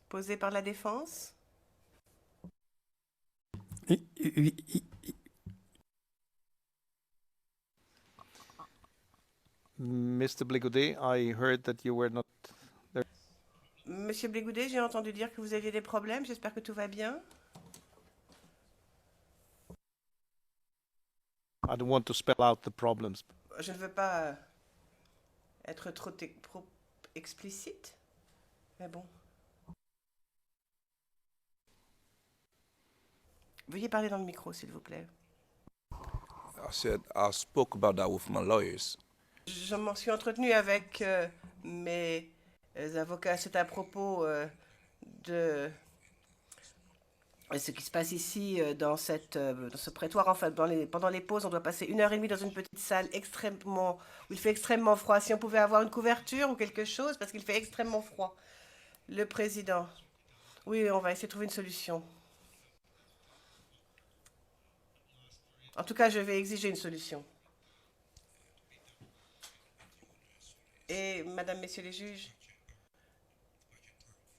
posées par la défense? I- i- i- Mr. Bligaudet, I heard that you were not there. Monsieur Blégoudet, j'ai entendu dire que vous aviez des problèmes. J'espère que tout va bien. I don't want to spell out the problems. Je ne veux pas être trop explicite, mais bon. Veuillez parler dans le micro, s'il vous plaît. I said I spoke about that with my lawyers. Je m'en suis entretenu avec mes avocats. C'est à propos de ce qui se passe ici dans ce prétoire. Enfin, pendant les pauses, on doit passer 1 heure et demie dans une petite salle où il fait extrêmement froid. Si on pouvait avoir une couverture ou quelque chose, parce qu'il fait extrêmement froid. Le président. Oui, on va essayer de trouver une solution. En tout cas, je vais exiger une solution. Et, Madame, Messieurs les juges,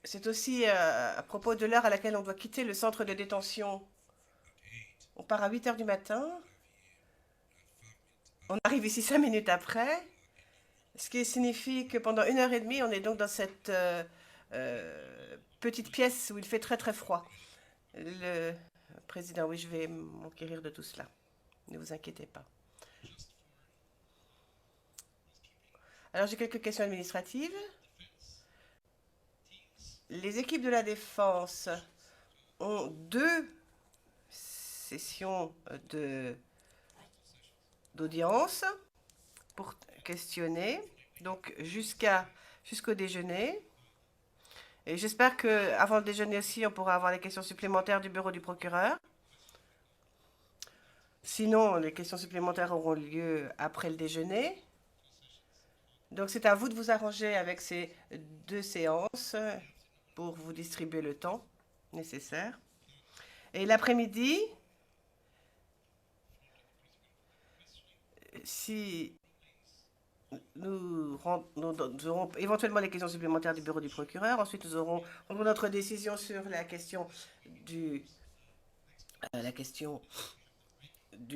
c'est aussi à propos de l'heure à laquelle on doit quitter le centre de détention. On part à 8 heures du matin. On arrive ici 5 minutes après. Ce qui signifie que pendant 1 heure et demie, on est donc dans cette petite pièce où il fait très très froid. Le président, oui, je vais m'enquérir de tout cela. Ne vous inquiétez pas. Alors, j'ai quelques questions administratives. Les équipes de la défense ont 2 sessions d'audience pour questionner, donc jusqu'au déjeuner. Et j'espère qu'avant le déjeuner aussi, on pourra avoir les questions supplémentaires du bureau du procureur. Sinon, les questions supplémentaires auront lieu après le déjeuner. Donc, c'est à vous de vous arranger avec ces 2 séances pour vous distribuer le temps nécessaire. Et l'après-midi, si nous aurons éventuellement les questions supplémentaires du bureau du procureur, ensuite nous aurons notre décision sur la question du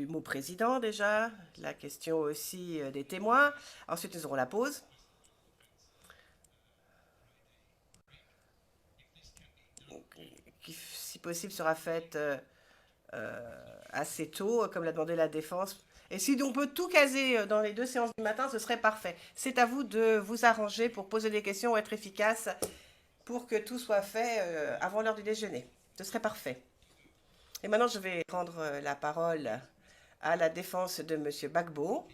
mot président déjà, la question aussi des témoins. Ensuite, nous aurons la pause. Qui, si possible, sera faite assez tôt, comme l'a demandé la défense. Et si on peut tout caser dans les 2 séances du matin, ce serait parfait. C'est à vous de vous arranger pour poser des questions, être efficace, pour que tout soit fait avant l'heure du déjeuner. Ce serait parfait. Et maintenant, je vais rendre la parole à la défense de M. Gbagbo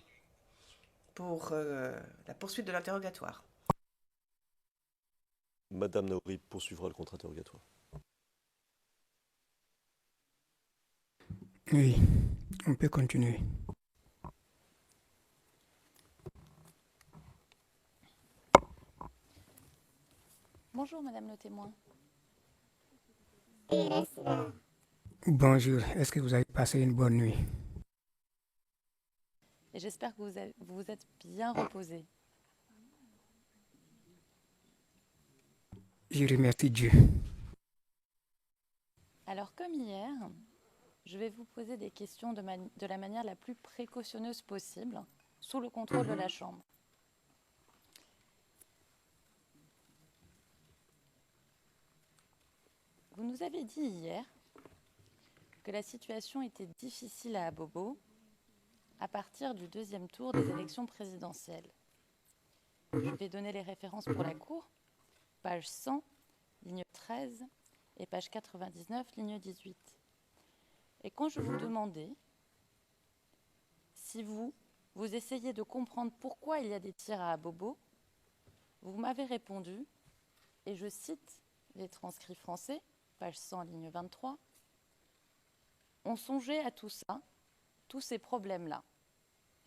pour la poursuite de l'interrogatoire. Madame Naouri poursuivra le contre-interrogatoire. Oui, on peut continuer. Bonjour, Madame le témoin. Bonjour, est-ce que vous avez passé une bonne nuit? Et j'espère que vous vous êtes bien reposé. Je remercie Dieu. Alors, comme hier, je vais vous poser des questions de la manière la plus précautionneuse possible, sous le contrôle de la Chambre. Vous nous avez dit hier que la situation était difficile à Abobo à partir du 2e tour des élections présidentielles. Je vais donner les références pour la Cour, page 100, ligne 13, et page 99, ligne 18. Et quand je vous demandais si vous essayez de comprendre pourquoi il y a des tirs à Abobo, vous m'avez répondu, et je cite les transcrits français, page 100, ligne 23, « On songeait à tout ça, tous ces problèmes-là. »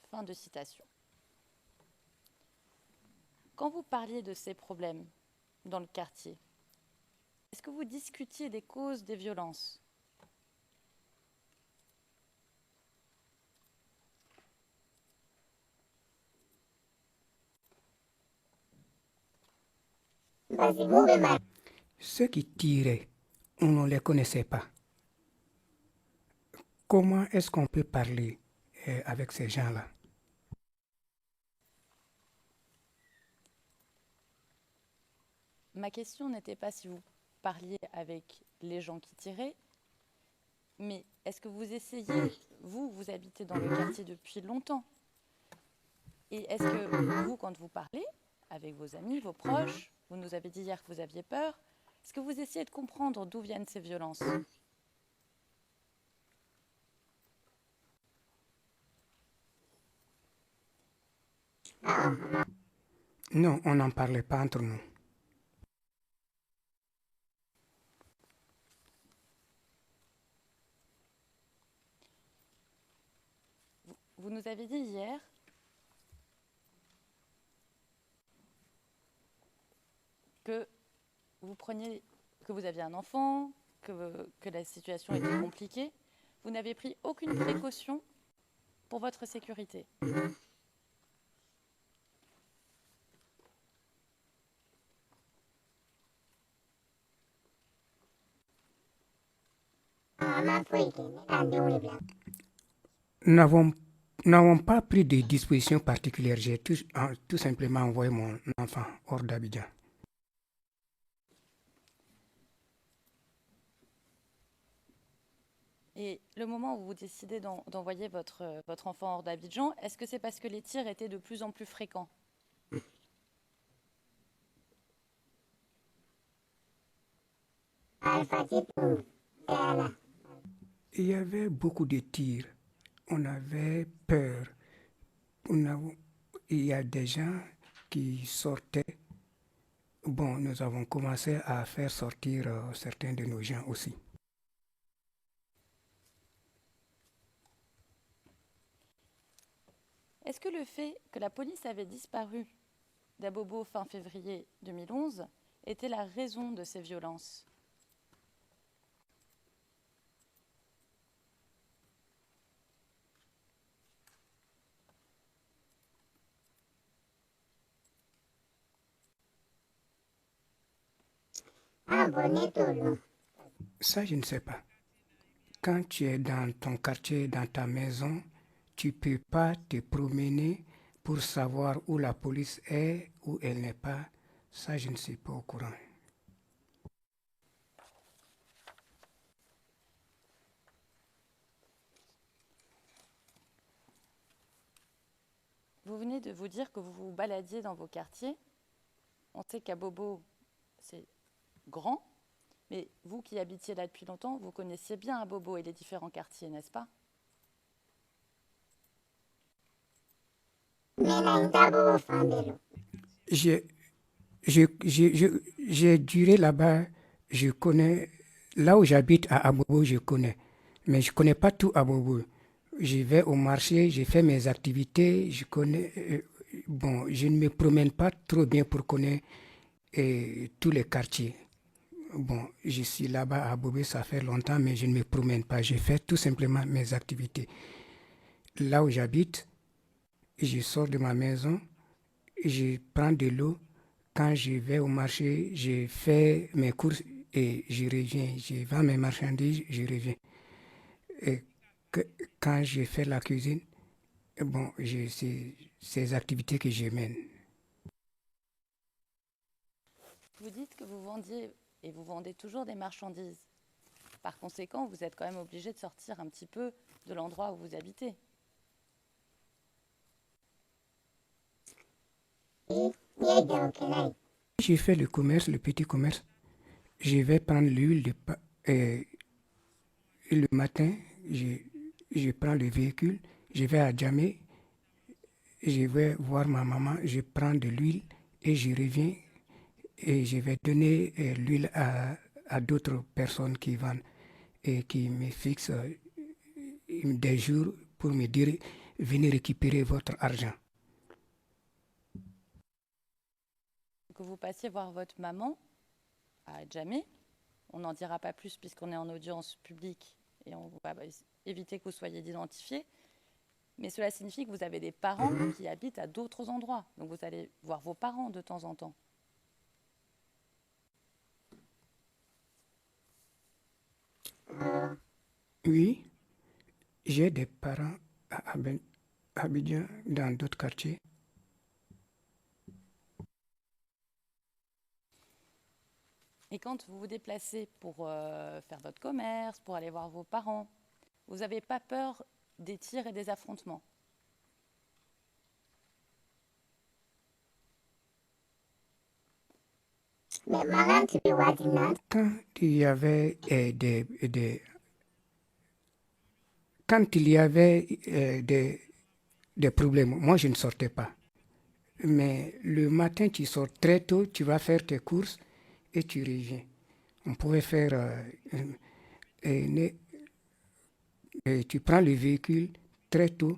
Fin de citation. Quand vous parliez de ces problèmes dans le quartier, est-ce que vous discutiez des causes des violences ? Ceux qui tiraient, on ne les connaissait pas. Comment est-ce qu'on peut parler avec ces gens-là? Ma question n'était pas si vous parliez avec les gens qui tiraient, mais est-ce que vous essayez, vous habitez dans le quartier depuis longtemps, et est-ce que vous, quand vous parlez avec vos amis, vos proches, vous nous avez dit hier que vous aviez peur, est-ce que vous essayez de comprendre d'où viennent ces violences? Non, on n'en parlait pas entre nous. Vous nous avez dit hier que vous aviez un enfant, que la situation était compliquée. Vous n'avez pris aucune précaution pour votre sécurité. Nous n'avons pas pris de dispositions particulières. J'ai tout simplement envoyé mon enfant hors d'Abidjan. Et le moment où vous décidez d'envoyer votre enfant hors d'Abidjan, est-ce que c'est parce que les tirs étaient de plus en plus fréquents? Il y avait beaucoup de tirs. On avait peur. Il y a des gens qui sortaient. Bon, nous avons commencé à faire sortir certains de nos gens aussi. Est-ce que le fait que la police avait disparu d'Abobo fin février 2011 était la raison de ces violences? Ça, je ne sais pas. Quand tu es dans ton quartier, dans ta maison, tu ne peux pas te promener pour savoir où la police est, où elle n'est pas. Ça, je ne suis pas au courant. Vous venez de vous dire que vous vous baladiez dans vos quartiers. On sait qu'Abobo, c'est grand, mais vous qui habitiez là depuis longtemps, vous connaissiez bien Abobo et les différents quartiers, n'est-ce pas? J'ai duré là-bas, je connais, là où j'habite à Abobo, je connais, mais je ne connais pas tout Abobo. Je vais au marché, je fais mes activités, je connais, bon, je ne me promène pas trop bien pour connaître tous les quartiers. Bon, je suis là-bas à Abobo, ça fait longtemps, mais je ne me promène pas, je fais tout simplement mes activités. Là où j'habite, je sors de ma maison, je prends de l'eau. Quand je vais au marché, je fais mes courses et je reviens. Je vends mes marchandises, je reviens. Et quand je fais la cuisine, bon, c'est ces activités que je mène. Vous dites que vous vendiez et vous vendez toujours des marchandises. Par conséquent, vous êtes quand même obligé de sortir un petit peu de l'endroit où vous habitez. J'ai fait le commerce, le petit commerce. Je vais prendre l'huile le matin, je prends le véhicule, je vais à Djamé, je vais voir ma maman, je prends de l'huile et je reviens et je vais donner l'huile à d'autres personnes qui vendent et qui me fixent des jours pour me dire venez récupérer votre argent. Que vous passiez voir votre maman à Djamé. On n'en dira pas plus puisqu'on est en audience publique et on va éviter que vous soyez identifiés. Mais cela signifie que vous avez des parents qui habitent à d'autres endroits. Donc vous allez voir vos parents de temps en temps. Oui, j'ai des parents à Abidjan, dans d'autres quartiers. Et quand vous vous déplacez pour faire votre commerce, pour aller voir vos parents, vous n'avez pas peur des tirs et des affrontements? Quand il y avait quand il y avait des problèmes, moi je ne sortais pas. Mais le matin, tu sors très tôt, tu vas faire tes courses et tu reviens. On pouvait faire... et tu prends le véhicule très tôt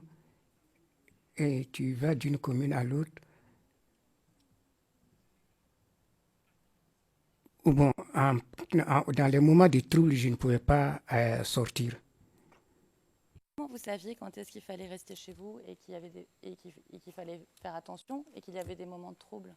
et tu vas d'une commune à l'autre. Ou bon, dans les moments de trouble, je ne pouvais pas sortir. Comment vous saviez quand est-ce qu'il fallait rester chez vous et qu'il fallait faire attention et qu'il y avait des moments de trouble?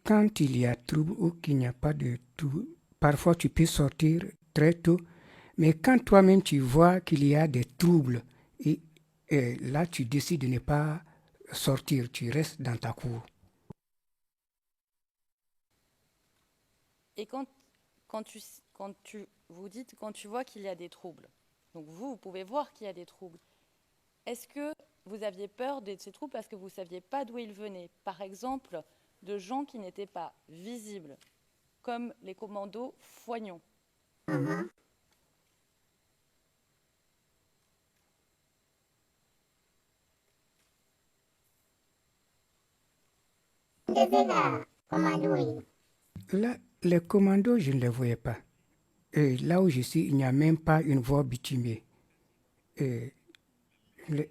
Quand il y a trouble ou qu'il n'y a pas de trouble, parfois tu peux sortir très tôt, mais quand toi-même tu vois qu'il y a des troubles, et là tu décides de ne pas sortir, tu restes dans ta cour. Et vous dites quand tu vois qu'il y a des troubles, donc vous pouvez voir qu'il y a des troubles. Est-ce que vous aviez peur de ces troubles parce que vous ne saviez pas d'où ils venaient? Par exemple, de gens qui n'étaient pas visibles, comme les commandos Foignon. Là, les commandos, je ne les voyais pas. Et là où je suis, il n'y a même pas une voie bitumée. Et le-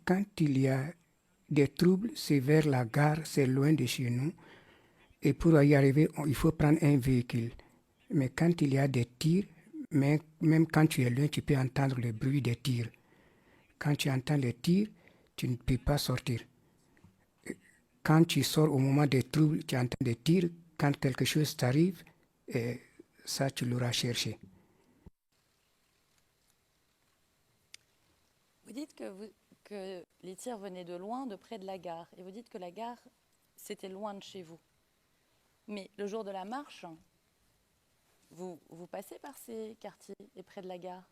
quand il y a des troubles, c'est vers la gare, c'est loin de chez nous. Et pour y arriver, il faut prendre un véhicule. Mais quand il y a des tirs, même quand tu es loin, tu peux entendre le bruit des tirs. Quand tu entends les tirs, tu ne peux pas sortir. Quand tu sors au moment des troubles, tu entends des tirs. Quand quelque chose t'arrive, ça, tu l'auras cherché. Vous dites que les tirs venaient de loin, de près de la gare. Et vous dites que la gare, c'était loin de chez vous. Mais le jour de la marche, vous passez par ces quartiers et près de la gare?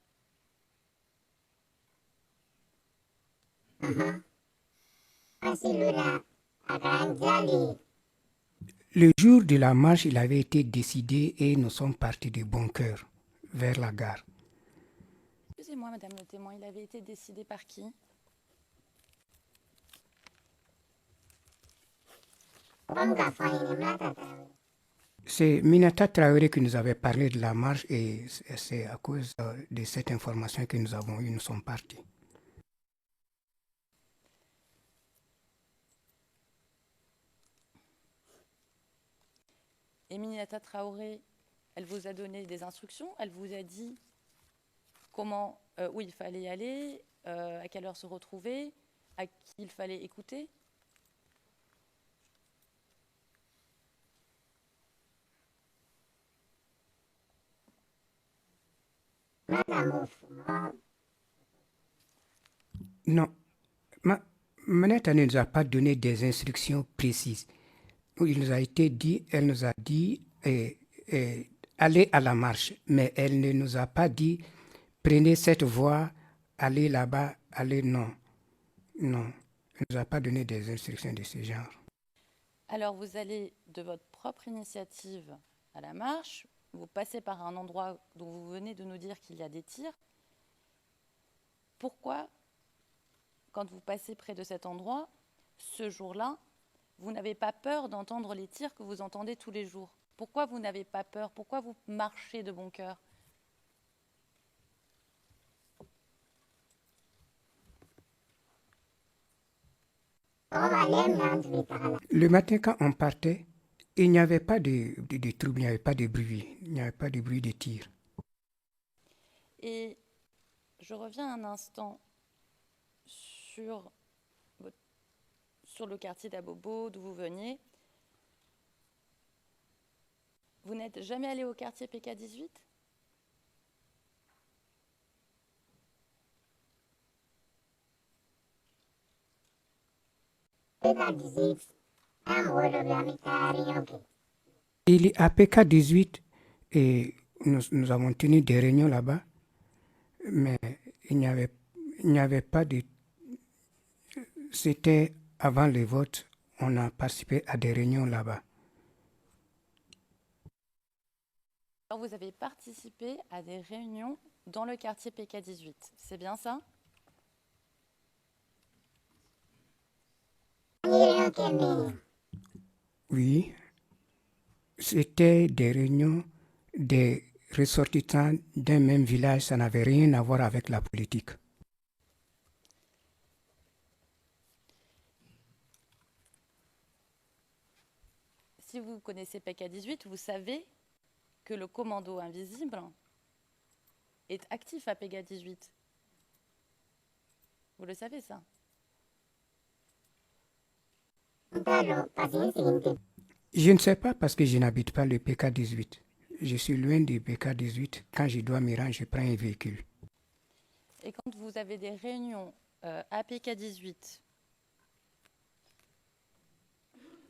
Le jour de la marche, il avait été décidé et nous sommes partis de bon cœur vers la gare. Excusez-moi, Madame le témoin, il avait été décidé par qui? C'est Minata Traoré qui nous avait parlé de la marche et c'est à cause de cette information que nous avons eue, nous sommes partis. Et Minata Traoré, elle vous a donné des instructions? Elle vous a dit comment, où il fallait aller, à quelle heure se retrouver, à qui il fallait écouter? Non, Manette ne nous a pas donné des instructions précises. Il nous a été dit, elle nous a dit allez à la marche, mais elle ne nous a pas dit prenez cette voie, allez là-bas, allez non. Non, elle ne nous a pas donné des instructions de ce genre. Alors vous allez de votre propre initiative à la marche, vous passez par un endroit dont vous venez de nous dire qu'il y a des tirs. Pourquoi, quand vous passez près de cet endroit, ce jour-là, vous n'avez pas peur d'entendre les tirs que vous entendez tous les jours? Pourquoi vous n'avez pas peur? Pourquoi vous marchez de bon cœur? Le matin, quand on partait, il n'y avait pas de trouble, il n'y avait pas de bruit, il n'y avait pas de bruit de tir. Et je reviens un instant sur, sur le quartier d'Abobo, d'où vous veniez. Vous n'êtes jamais allé au quartier PK18 ? Il est à PK18 et nous avons tenu des réunions là-bas, mais il n'y avait pas de... C'était avant le vote, on a participé à des réunions là-bas. Alors vous avez participé à des réunions dans le quartier PK18, c'est bien ça ? Oui, c'était des réunions des ressortissants d'un même village, ça n'avait rien à voir avec la politique. Si vous connaissez PK18, vous savez que le commando invisible est actif à PK18. Vous le savez ça ? Je ne sais pas parce que je n'habite pas le PK18. Je suis loin du PK18. Quand je dois me rendre, je prends un véhicule. Et quand vous avez des réunions à PK18,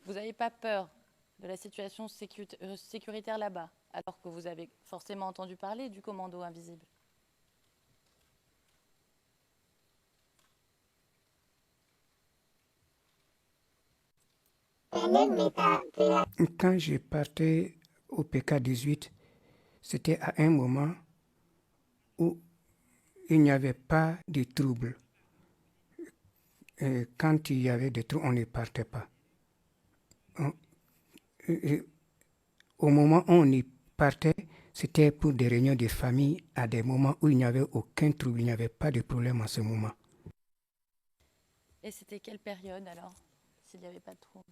vous n'avez pas peur de la situation sécuritaire là-bas, alors que vous avez forcément entendu parler du commando invisible ? Quand je partais au PK18, c'était à un moment où il n'y avait pas de trouble. Et quand il y avait des troubles, on ne partait pas. Au moment où on y partait, c'était pour des réunions de famille à des moments où il n'y avait aucun trouble, il n'y avait pas de problème en ce moment. Et c'était quelle période alors, s'il n'y avait pas de trouble ?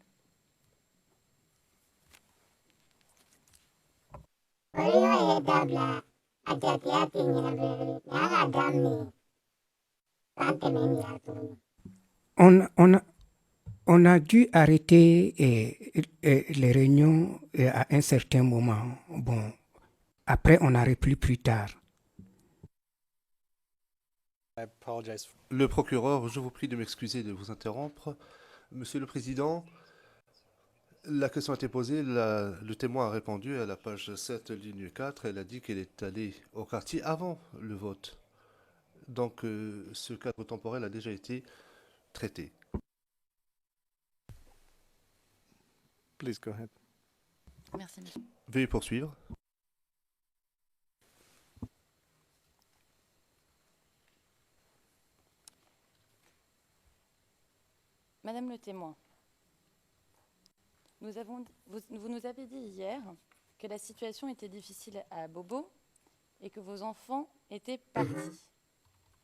On a dû arrêter les réunions à un certain moment. Bon, après, on a repris plus tard. Le procureur, je vous prie de m'excuser de vous interrompre. Monsieur le Président, la question a été posée, le témoin a répondu à la page 7, ligne 4. Elle a dit qu'elle est allée au quartier avant le vote. Donc, ce cadre temporel a déjà été traité. Please go ahead. Merci, monsieur. Veuillez poursuivre. Madame le témoin, vous nous avez dit hier que la situation était difficile à Bobo et que vos enfants étaient partis.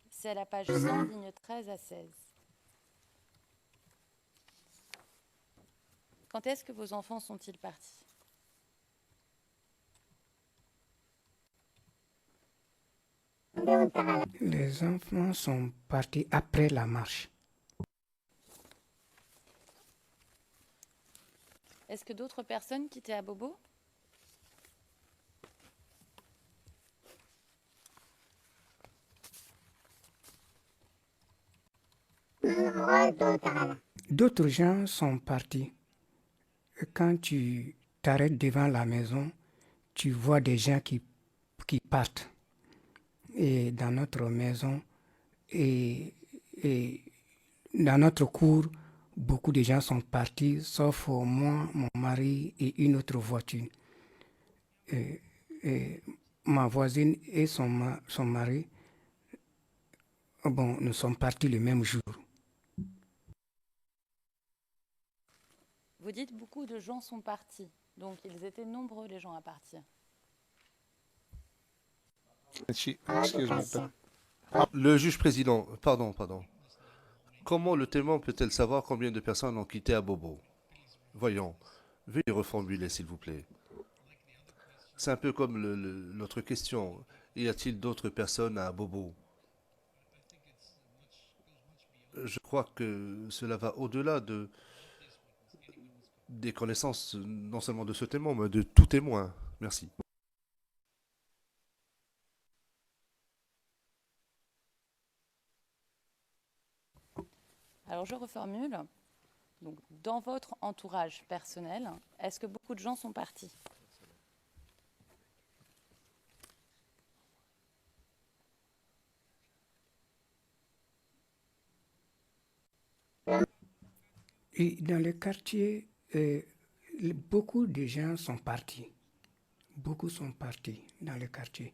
C'est à la page 100, ligne 13 à 16. Quand est-ce que vos enfants sont-ils partis ? Les enfants sont partis après la marche. Est-ce que d'autres personnes quittaient à Bobo ? D'autres gens sont partis. Quand tu t'arrêtes devant la maison, tu vois des gens qui partent. Et dans notre maison et dans notre cour, beaucoup de gens sont partis, sauf moi, mon mari et une autre voiture. Et ma voisine et son mari, bon, nous sommes partis le même jour. Vous dites beaucoup de gens sont partis, donc ils étaient nombreux les gens à partir. Excuse me, but Le juge président, pardon. Comment le témoin peut-elle savoir combien de personnes ont quitté Abobo? Voyons, veuillez reformuler s'il vous plaît. C'est un peu comme l'autre question. Y a-t-il d'autres personnes à Abobo? Je crois que cela va au-delà des connaissances non seulement de ce témoin, mais de tout témoin. Merci. Alors je reformule. Donc, dans votre entourage personnel, est-ce que beaucoup de gens sont partis? Et dans le quartier, beaucoup de gens sont partis. Beaucoup sont partis dans le quartier.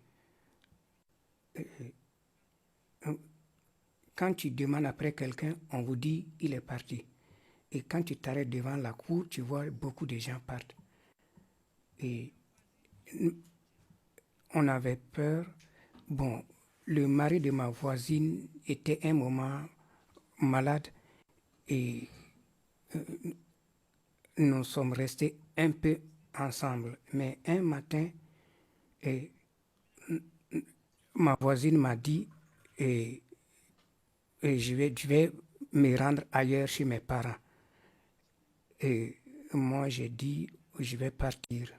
Quand tu demandes après quelqu'un, on vous dit il est parti. Et quand tu t'arrêtes devant la cour, tu vois beaucoup de gens partent. Et on avait peur. Bon, le mari de ma voisine était un moment malade et nous sommes restés un peu ensemble. Mais un matin, ma voisine m'a dit je vais me rendre ailleurs chez mes parents. Et moi, j'ai dit, je vais partir.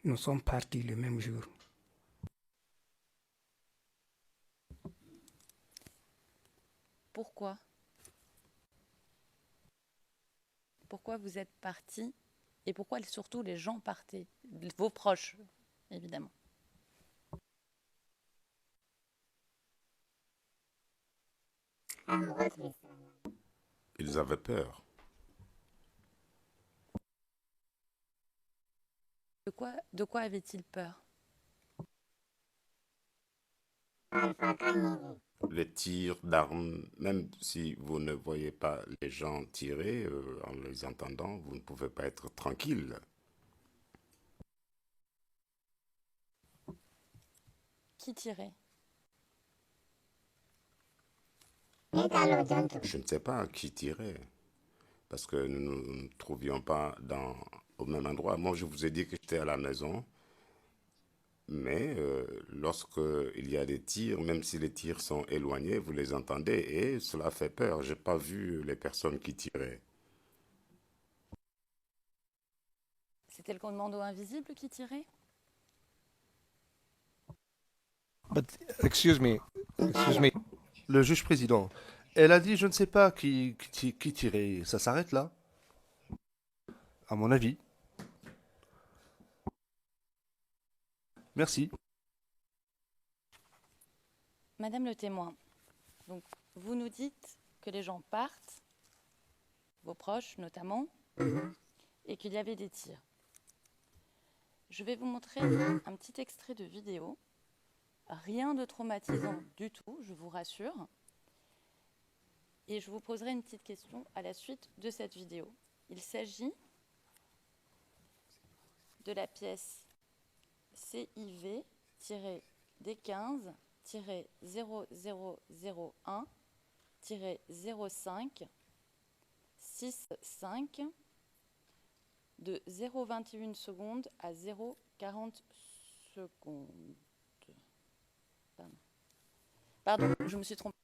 Nous sommes partis le même jour. Pourquoi? Pourquoi vous êtes partis? Et pourquoi surtout les gens partaient? Vos proches, évidemment. Ils avaient peur. De quoi avaient-ils peur? Les tirs d'armes, même si vous ne voyez pas les gens tirer en les entendant, vous ne pouvez pas être tranquille. Qui tirait? Je ne sais pas qui tirait, parce que nous ne nous trouvions pas au même endroit. Moi, je vous ai dit que j'étais à la maison, mais lorsqu'il y a des tirs, même si les tirs sont éloignés, vous les entendez et cela fait peur. Je n'ai pas vu les personnes qui tiraient. C'était le commando invisible qui tirait? But excuse me. Le juge président, elle a dit je ne sais pas qui tirait. Ça s'arrête là? À mon avis. Merci. Madame le témoin, donc vous nous dites que les gens partent, vos proches notamment, et qu'il y avait des tirs. Je vais vous montrer un petit extrait de vidéo. Rien de traumatisant du tout, je vous rassure. Et je vous poserai une petite question à la suite de cette vidéo. Il s'agit de la pièce CIV-D15-0001-05-65 de 0,21 secondes à 0,40 secondes. Pardon, je me suis trompée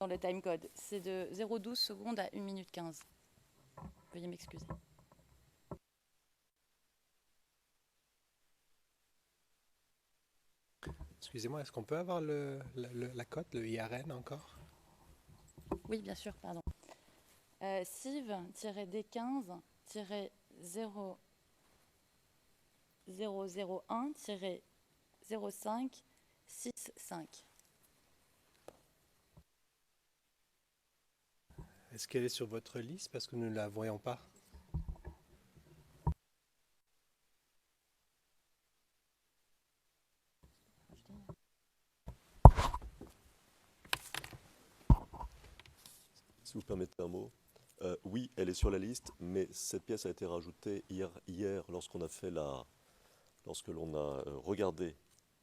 dans le timecode. C'est de 0,12 secondes à 1 minute 15. Veuillez m'excuser. Excusez-moi, est-ce qu'on peut avoir la cote, le IRN encore? Oui, bien sûr, pardon. CIV-D15-0001-0565. Est-ce qu'elle est sur votre liste parce que nous ne la voyons pas? Si vous permettez un mot. Oui, elle est sur la liste, mais cette pièce a été rajoutée hier lorsque l'on a regardé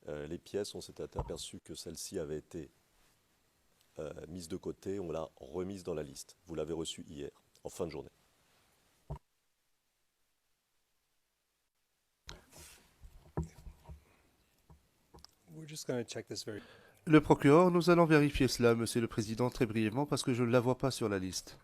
les pièces, on s'était aperçu que celle-ci avait été mise de côté, on l'a remise dans la liste. Vous l'avez reçue hier, en fin de journée. We're just going to check this very. Le procureur, nous allons vérifier cela, Monsieur le Président, très brièvement, parce que je ne la vois pas sur la liste.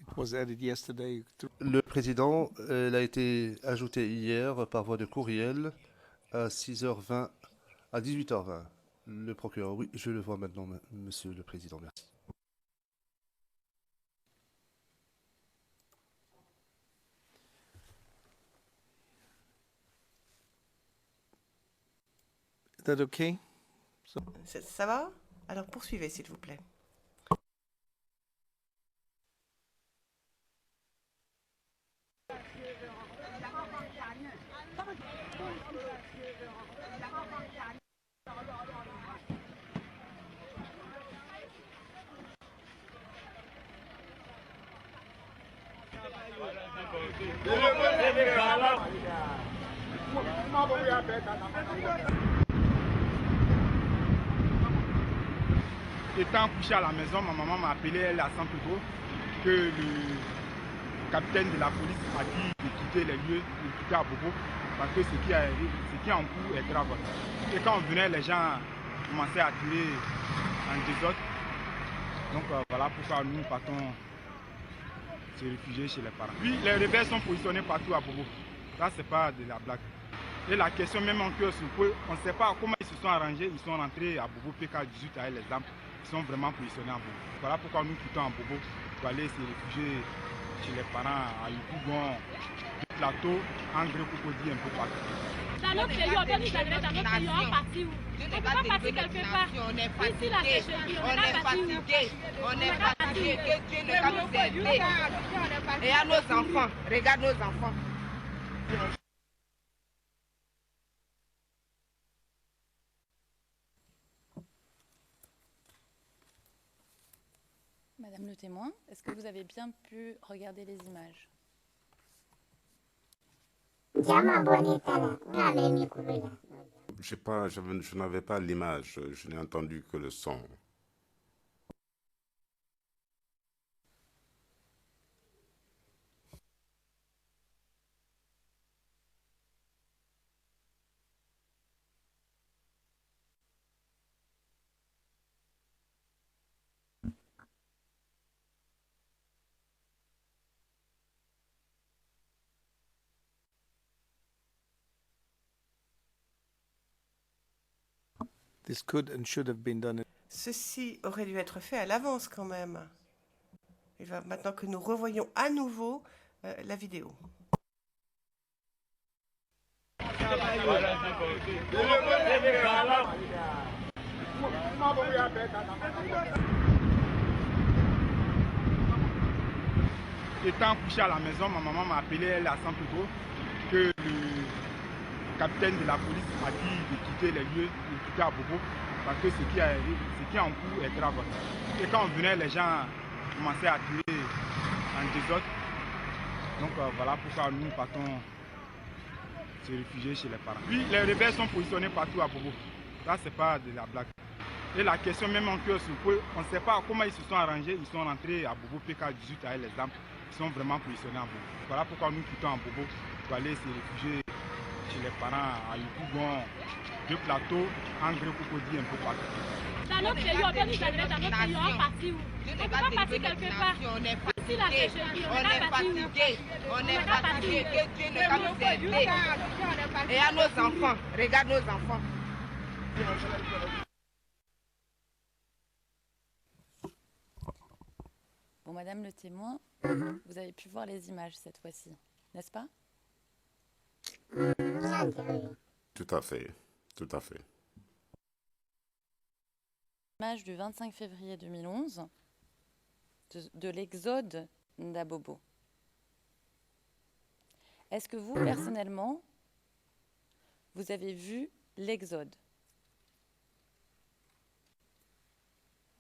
It was added yesterday. Le Président, elle a été ajoutée hier par voie de courriel à 6h20, à 18h20. Le procureur, oui, je le vois maintenant, Monsieur le Président, merci. Is that okay? Ça va? Alors poursuivez, s'il vous plaît. Étant couché à la maison, ma maman m'a appelé, elle à Saint-Pedro, que le capitaine de la police a dit de quitter les lieux, de quitter Abobo, parce que ce qui est en cours est grave. Et quand on venait, les gens commençaient à tirer en désordre. Donc voilà pourquoi nous partons se réfugier chez les parents. Oui, les rebelles sont positionnés partout à Bobo. Ça, c'est pas de la blague. Et la question même en cœur, on ne sait pas comment ils se sont arrangés. Ils sont rentrés à Bobo PK18 avec les armes. Ils sont vraiment positionnés à Bobo. Voilà pourquoi nous quittons à Bobo pour aller se réfugier chez les parents à Yukougon, du plateau, André Koukodi, un peu partout. Dans notre pays, on peut nous admettre dans notre pays, on est parti où? On ne peut pas partir quelque part. Ici, la sécheresse, on est fatigué. On est fatigué. Que Dieu ne va nous aider. Et à nos enfants, regarde nos enfants. Madame le témoin, est-ce que vous avez bien pu regarder les images? Je n'avais pas l'image, je n'ai entendu que le son. This could and should have been done. Ceci aurait dû être fait à l'avance quand même. Il va maintenant que nous revoyons à nouveau la vidéo. Étant couché à la maison, ma maman m'a appelé, elle à Saint-Pedro, que le capitaine de la police a dit de quitter les lieux, de quitter Abobo, parce que ce qui est en cours est grave. Et quand on venait, les gens commençaient à tirer en désordre. Donc voilà pourquoi nous partons se réfugier chez les parents. Oui, les rebelles sont positionnés partout à Bobo. Ça, c'est pas de la blague. Et la question même en cœur, on ne sait pas comment ils se sont arrangés. Ils sont rentrés à Bobo PK18 avec les armes. Ils sont vraiment positionnés à Bobo. Voilà pourquoi nous quittons à Bobo pour aller se réfugier chez les parents à Yukougon, du plateau, André Koukodi, un peu partout. Dans notre pays, on peut nous admettre dans notre pays, on est parti où? On ne peut pas partir quelque part. Ici, la sécheresse, on est fatigué. On est fatigué. Que Dieu ne va nous aider. Et à nos enfants, regarde nos enfants. Bon, Madame le témoin, vous avez pu voir les images cette fois-ci, n'est-ce pas? Tout à fait, tout à fait. Image du 25 février 2011 de l'exode d'Abobo. Est-ce que vous, personnellement, vous avez vu l'exode?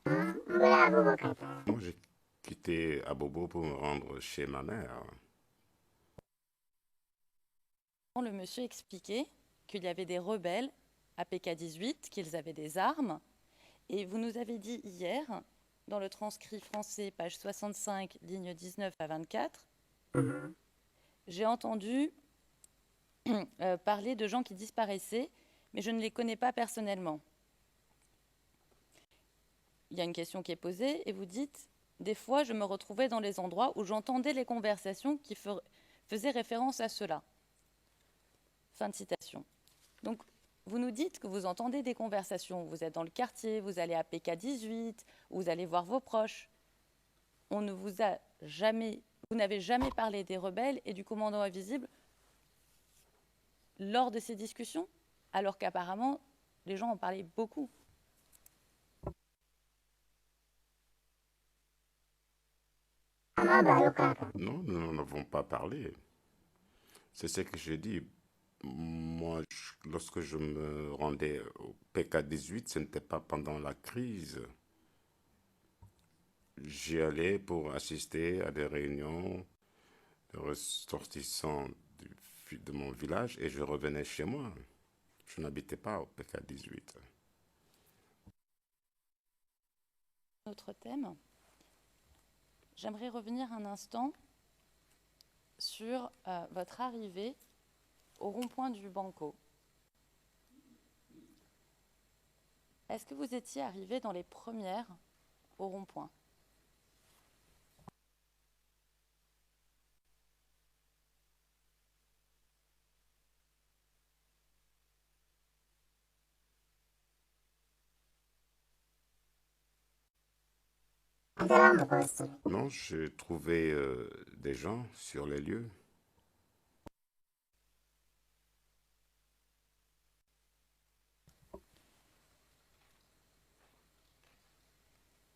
Moi, j'ai quitté Abobo pour me rendre chez ma mère. Le monsieur expliquait qu'il y avait des rebelles à PK-18, qu'ils avaient des armes. Et vous nous avez dit hier, dans le transcrit français, page 65, ligne 19 à 24, j'ai entendu parler de gens qui disparaissaient, mais je ne les connais pas personnellement. Il y a une question qui est posée et vous dites « Des fois, je me retrouvais dans les endroits où j'entendais les conversations qui faisaient référence à cela. » Fin de citation. Donc, vous nous dites que vous entendez des conversations. Vous êtes dans le quartier, vous allez à PK-18, vous allez voir vos proches. On ne vous a jamais, vous n'avez jamais parlé des rebelles et du commandant invisible lors de ces discussions, alors qu'apparemment, les gens en parlaient beaucoup. Non, nous n'en avons pas parlé. C'est ce que j'ai dit. Moi, lorsque je me rendais au PK-18, ce n'était pas pendant la crise. J'y allais pour assister à des réunions de ressortissants de mon village et je revenais chez moi. Je n'habitais pas au PK-18. Autre thème. J'aimerais revenir un instant sur votre arrivée au rond-point du Banco. Est-ce que vous étiez arrivé dans les premières au rond-point? Non, j'ai trouvé des gens sur les lieux.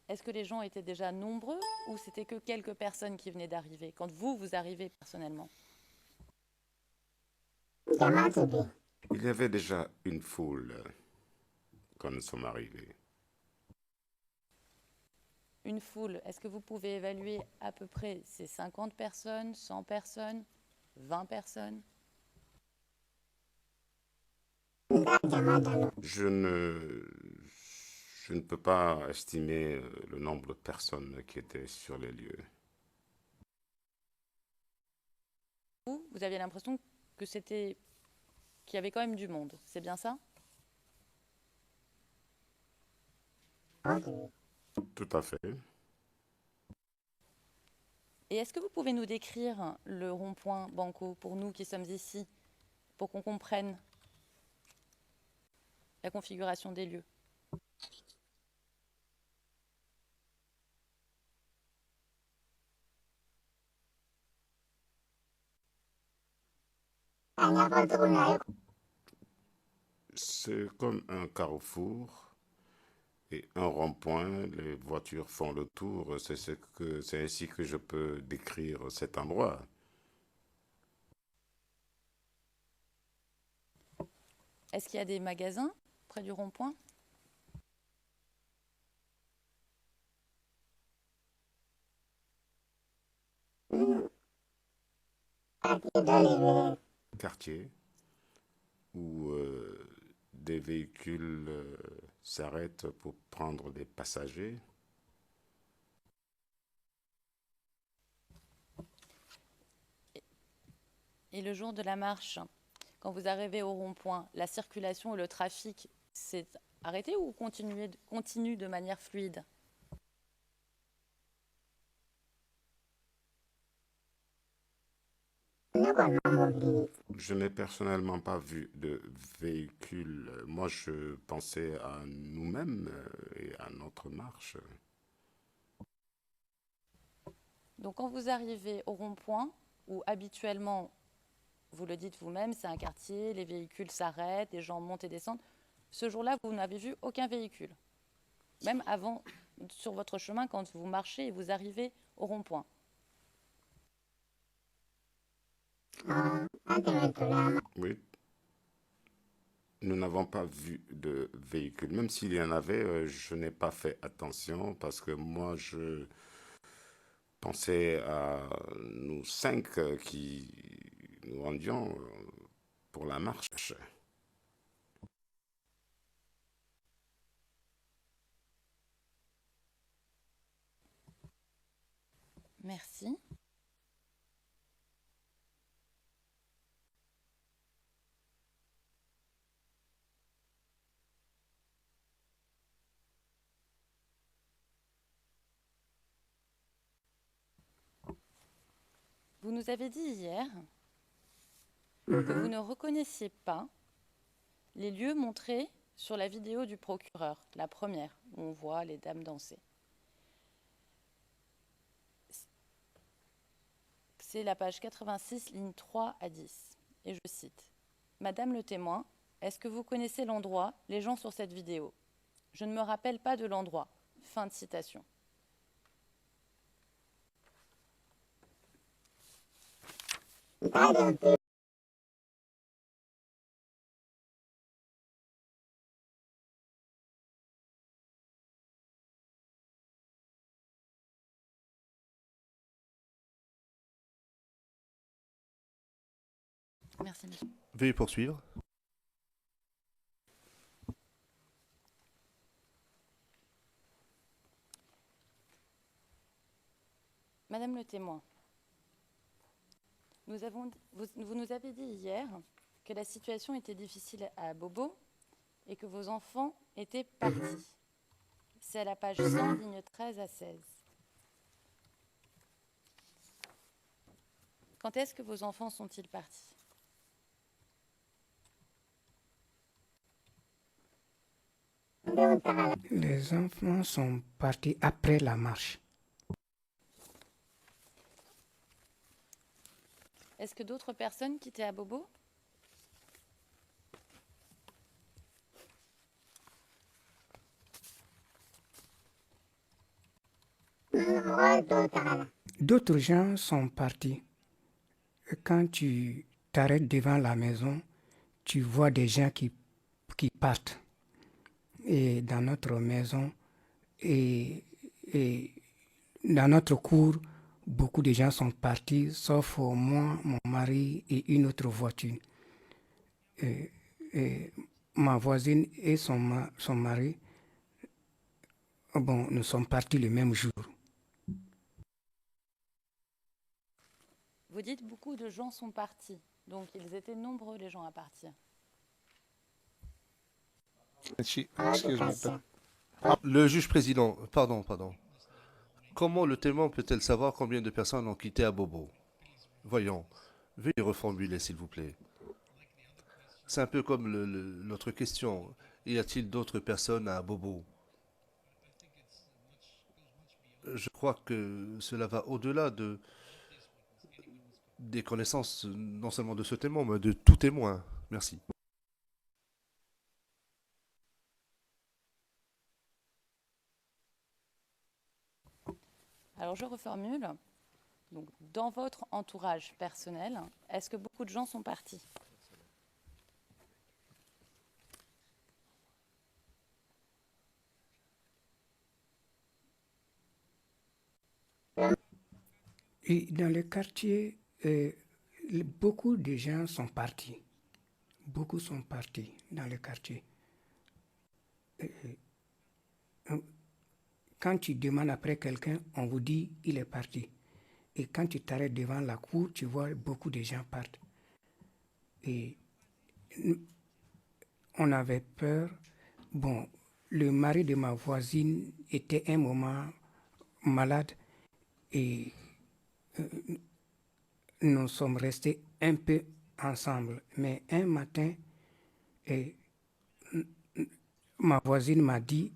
Est-ce que les gens étaient déjà nombreux ou c'était que quelques personnes qui venaient d'arriver quand vous arrivez personnellement? Il y avait déjà une foule quand nous sommes arrivés. Une foule, est-ce que vous pouvez évaluer à peu près ces 50 personnes, 100 personnes, 20 personnes? Je ne peux pas estimer le nombre de personnes qui étaient sur les lieux. Vous aviez l'impression que qu'il y avait quand même du monde, c'est bien ça? Tout à fait. Et est-ce que vous pouvez nous décrire le rond-point Banco pour nous qui sommes ici, pour qu'on comprenne la configuration des lieux? C'est comme un carrefour et un rond-point. Les voitures font le tour. C'est ainsi que je peux décrire cet endroit. Est-ce qu'il y a des magasins près du rond-point? Quartier où des véhicules s'arrêtent pour prendre des passagers. Et le jour de la marche, quand vous arrivez au rond-point, la circulation et le trafic s'est arrêté ou continue de manière fluide? Je n'ai personnellement pas vu de véhicule. Moi, je pensais à nous-mêmes et à notre marche. Donc, quand vous arrivez au rond-point, où habituellement, vous le dites vous-même, c'est un quartier, les véhicules s'arrêtent, les gens montent et descendent, ce jour-là, vous n'avez vu aucun véhicule. Même avant, sur votre chemin, quand vous marchez et vous arrivez au rond-point. Oui. nous n'avons pas vu de véhicule. Même s'il y en avait, je n'ai pas fait attention parce que moi, je pensais à nous 5 qui nous rendions pour la marche. Merci. Vous nous avez dit hier que vous ne reconnaissiez pas les lieux montrés sur la vidéo du procureur, la première, où on voit les dames danser. C'est la page 86, lignes 3 à 10. Et je cite. « Madame le témoin, est-ce que vous connaissez l'endroit, les gens sur cette vidéo? Je ne me rappelle pas de l'endroit. » Fin de citation. Merci, monsieur. Veuillez poursuivre. Madame le témoin, vous nous avez dit hier que la situation était difficile à Bobo et que vos enfants étaient partis. C'est à la page 100, ligne 13 à 16. Quand est-ce que vos enfants sont-ils partis? Les enfants sont partis après la marche. Est-ce que d'autres personnes quittaient à Bobo? D'autres gens sont partis. Quand tu t'arrêtes devant la maison, tu vois des gens qui partent. Et dans notre maison et dans notre cour, beaucoup de gens sont partis, sauf moi, mon mari et une autre voiture. Et ma voisine et son mari, bon, nous sommes partis le même jour. Vous dites beaucoup de gens sont partis, donc ils étaient nombreux les gens à partir. Le juge président, pardon. Comment le témoin peut-elle savoir combien de personnes ont quitté à Bobo? Voyons, veuillez reformuler s'il vous plaît. C'est un peu comme l'autre question. Y a-t-il d'autres personnes à Bobo? Je crois que cela va au-delà des connaissances non seulement de ce témoin, mais de tout témoin. Merci. Alors je reformule. Donc, dans votre entourage personnel, est-ce que beaucoup de gens sont partis? Et dans le quartier, beaucoup de gens sont partis. Beaucoup sont partis dans le quartier. Quand tu demandes après quelqu'un, on vous dit il est parti. Et quand tu t'arrêtes devant la cour, tu vois beaucoup de gens partent. Et on avait peur. Bon, le mari de ma voisine était un moment malade et nous sommes restés un peu ensemble. Mais un matin, ma voisine m'a dit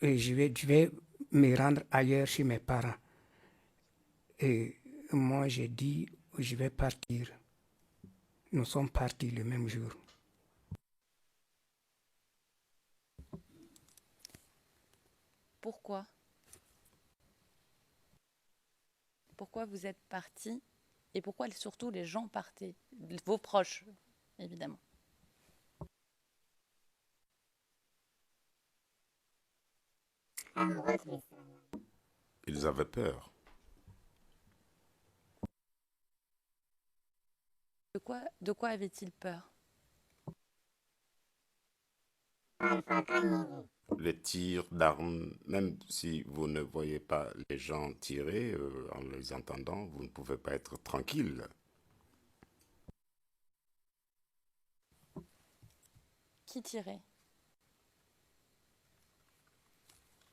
je vais me rendre ailleurs chez mes parents. Et moi, j'ai dit, je vais partir. Nous sommes partis le même jour. Pourquoi? Pourquoi vous êtes partis? Et pourquoi surtout les gens partaient? Vos proches, évidemment. Ils avaient peur. De quoi avaient-ils peur? Les tirs d'armes, même si vous ne voyez pas les gens tirer en les entendant, vous ne pouvez pas être tranquille. Qui tirait?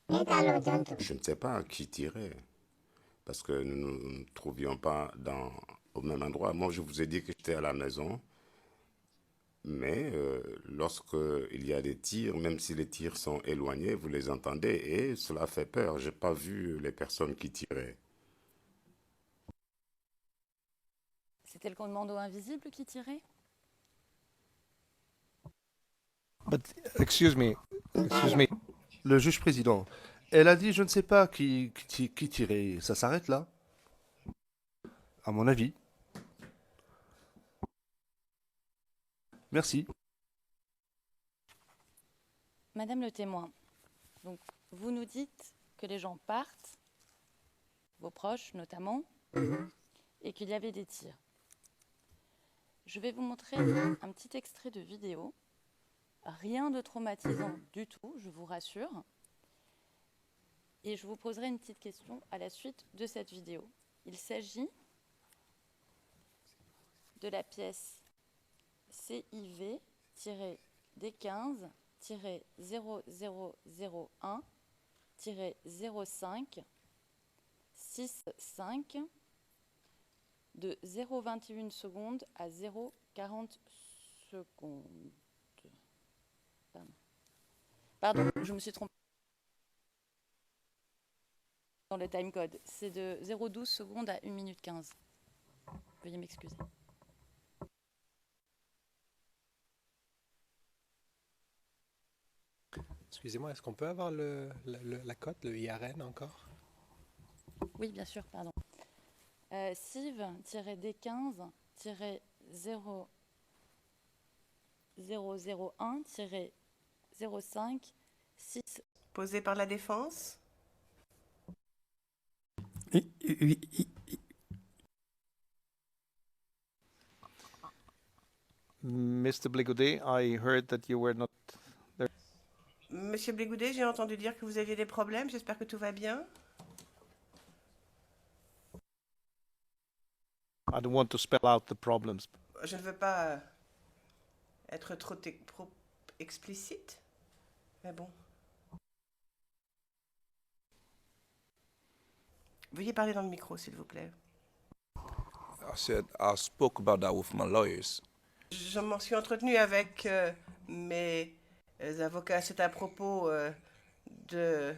Je ne sais pas qui tirait, parce que nous ne nous trouvions pas au même endroit. Moi, je vous ai dit que j'étais à la maison, mais lorsqu'il y a des tirs, même si les tirs sont éloignés, vous les entendez et cela fait peur. Je n'ai pas vu les personnes qui tiraient. C'était le commando invisible qui tirait? But excuse me. Le juge président, elle a dit je ne sais pas qui tirait. Ça s'arrête là? À mon avis. Merci. Madame le témoin, donc vous nous dites que les gens partent, vos proches notamment, et qu'il y avait des tirs. Je vais vous montrer un petit extrait de vidéo. Rien de traumatisant du tout, je vous rassure. Et je vous poserai une petite question à la suite de cette vidéo. Il s'agit de la pièce CIV-D15-0001-05-65 de 0,21 secondes à 0,40 secondes. Pardon, je me suis trompée dans le timecode. C'est de 0,12 secondes à 1 minute 15. Veuillez m'excuser. Excusez-moi, est-ce qu'on peut avoir la cote, le IRN encore? Oui, bien sûr, pardon. CIV-D15-0001-05-6. Posé par la défense. Mr. Bligaudet, I heard that you were not there. Monsieur Bligaudet, j'ai entendu dire que vous aviez des problèmes. J'espère que tout va bien. I don't want to spell out the problems. Je ne veux pas être trop explicite, mais bon. Veuillez parler dans le micro, s'il vous plaît. I spoke about that with my lawyers. Je m'en suis entretenu avec mes avocats. C'est à propos de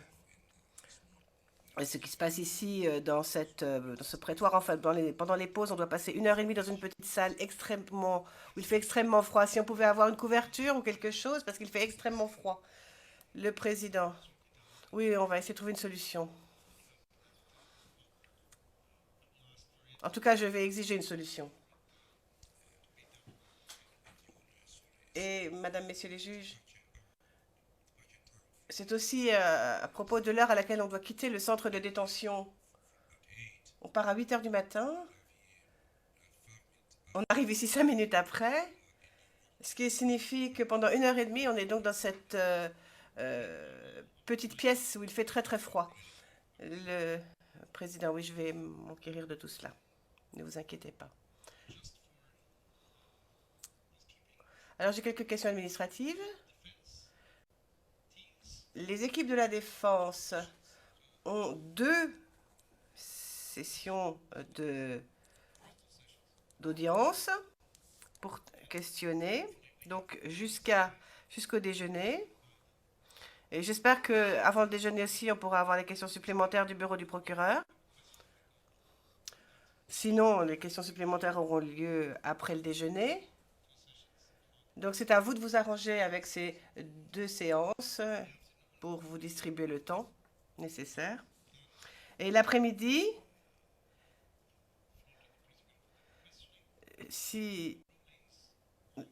ce qui se passe ici dans ce prétoire. Enfin, pendant les pauses, on doit passer 1h30 dans une petite salle où il fait extrêmement froid. Si on pouvait avoir une couverture ou quelque chose, parce qu'il fait extrêmement froid. Le président. Oui, on va essayer de trouver une solution. En tout cas, je vais exiger une solution. Et, Madame, Messieurs les juges, c'est aussi à propos de l'heure à laquelle on doit quitter le centre de détention. On part à 8h du matin. On arrive ici 5 minutes après. Ce qui signifie que pendant 1h30, on est donc dans cette petite pièce où il fait très très froid. Le président, oui, je vais m'enquérir de tout cela. Ne vous inquiétez pas. Alors, j'ai quelques questions administratives. Les équipes de la défense ont 2 sessions d'audience pour questionner, donc jusqu'au déjeuner. Et j'espère qu'avant le déjeuner aussi, on pourra avoir les questions supplémentaires du bureau du procureur. Sinon, les questions supplémentaires auront lieu après le déjeuner. Donc, c'est à vous de vous arranger avec ces 2 séances pour vous distribuer le temps nécessaire. Et l'après-midi, si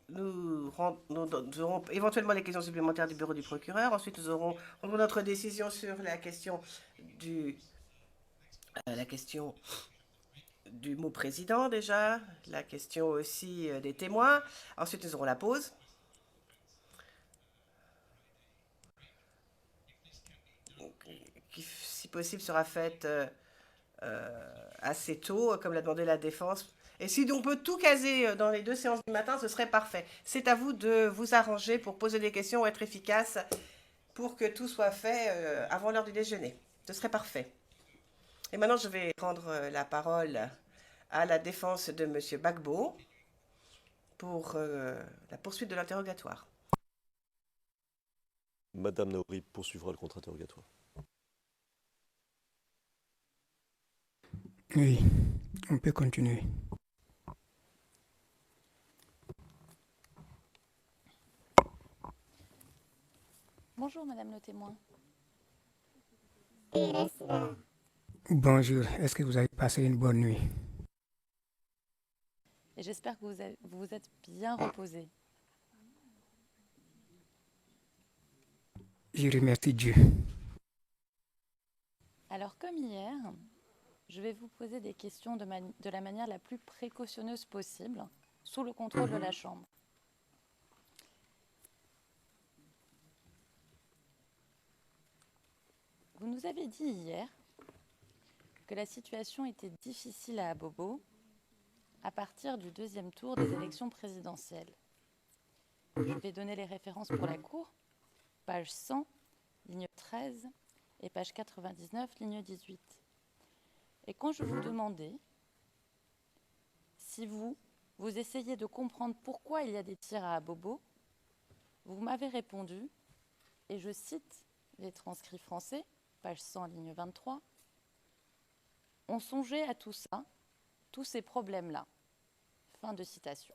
nous aurons éventuellement les questions supplémentaires du bureau du procureur. Ensuite, nous aurons notre décision sur la question du mot président déjà, la question aussi des témoins. Ensuite, nous aurons la pause. Qui, si possible, sera faite assez tôt, comme l'a demandé la défense. Et si on peut tout caser dans les 2 séances du matin, ce serait parfait. C'est à vous de vous arranger pour poser des questions, être efficace, pour que tout soit fait avant l'heure du déjeuner. Ce serait parfait. Et maintenant, je vais rendre la parole à la défense de M. Gbagbo pour la poursuite de l'interrogatoire. Madame Naouri poursuivra le contre-interrogatoire. Oui, on peut continuer. Bonjour, Madame le témoin. Bonjour, est-ce que vous avez passé une bonne nuit? Et j'espère que vous vous êtes bien reposé. Je remercie Dieu. Alors, comme hier, je vais vous poser des questions de la manière la plus précautionneuse possible, sous le contrôle de la Chambre. Vous nous avez dit hier que la situation était difficile à Abobo à partir du 2e tour des élections présidentielles. Je vais donner les références pour la Cour, page 100, ligne 13, et page 99, ligne 18. Et quand je vous demandais si vous essayez de comprendre pourquoi il y a des tirs à Abobo, vous m'avez répondu, et je cite les transcrits français, page 100, ligne 23, « On songeait à tout ça, tous ces problèmes-là. » Fin de citation.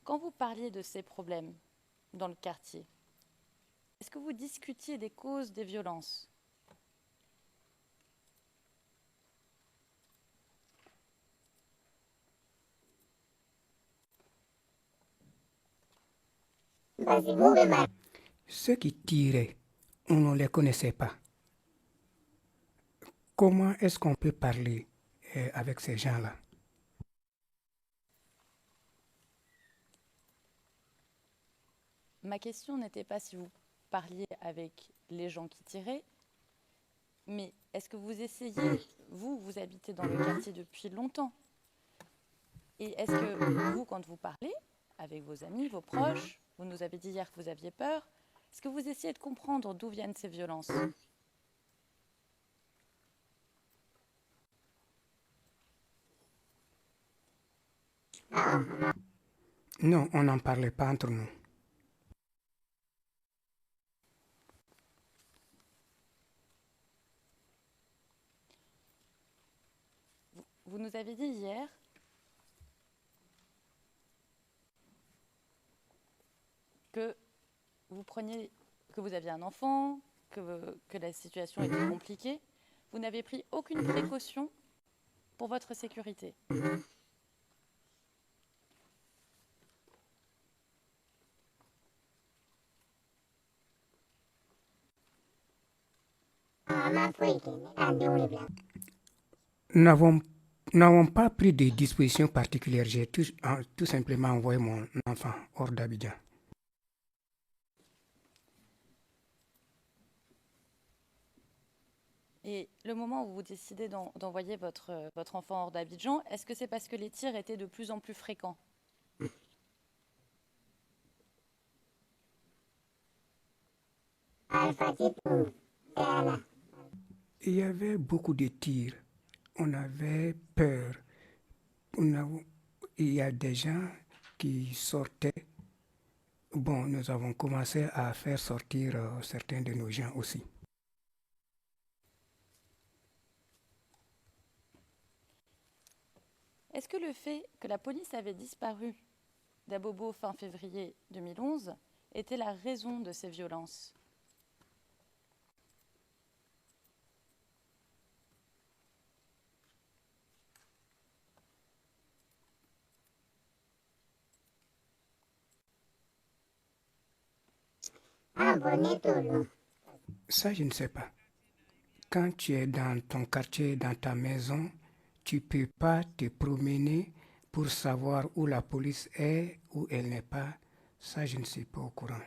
Quand vous parliez de ces problèmes dans le quartier, est-ce que vous discutiez des causes des violences ? Ceux qui tiraient, on ne les connaissait pas. Comment est-ce qu'on peut parler avec ces gens-là? Ma question n'était pas si vous parliez avec les gens qui tiraient, mais est-ce que vous essayez, vous habitez dans le quartier depuis longtemps, et est-ce que vous, quand vous parlez avec vos amis, vos proches, vous nous avez dit hier que vous aviez peur, est-ce que vous essayez de comprendre d'où viennent ces violences ? Non, on n'en parlait pas entre nous. Vous nous avez dit hier que vous aviez un enfant, que la situation était compliquée. Vous n'avez pris aucune précaution pour votre sécurité. Nous n'avons pas pris de dispositions particulières. J'ai tout simplement envoyé mon enfant hors d'Abidjan. Et le moment où vous décidez d'envoyer votre enfant hors d'Abidjan, est-ce que c'est parce que les tirs étaient de plus en plus fréquents ? Il y avait beaucoup de tirs. On avait peur. Il y a des gens qui sortaient. Bon, nous avons commencé à faire sortir certains de nos gens aussi. Est-ce que le fait que la police avait disparu d'Abobo fin février 2011 était la raison de ces violences ? Ça, je ne sais pas. Quand tu es dans ton quartier, dans ta maison, tu ne peux pas te promener pour savoir où la police est, où elle n'est pas. Ça, je ne suis pas au courant.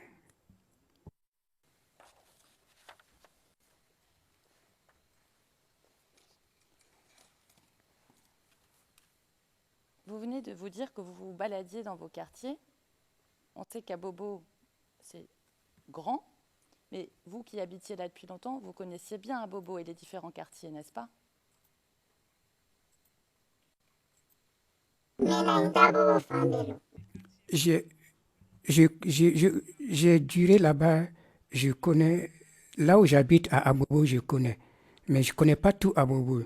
Vous venez de vous dire que vous vous baladiez dans vos quartiers. On sait qu'à Bobo, c'est grand, mais vous qui habitiez là depuis longtemps, vous connaissiez bien à Bobo et les différents quartiers, n'est-ce pas? J'ai j'ai duré là-bas, je connais, là où j'habite à Abobo, je connais, mais je ne connais pas tout Abobo.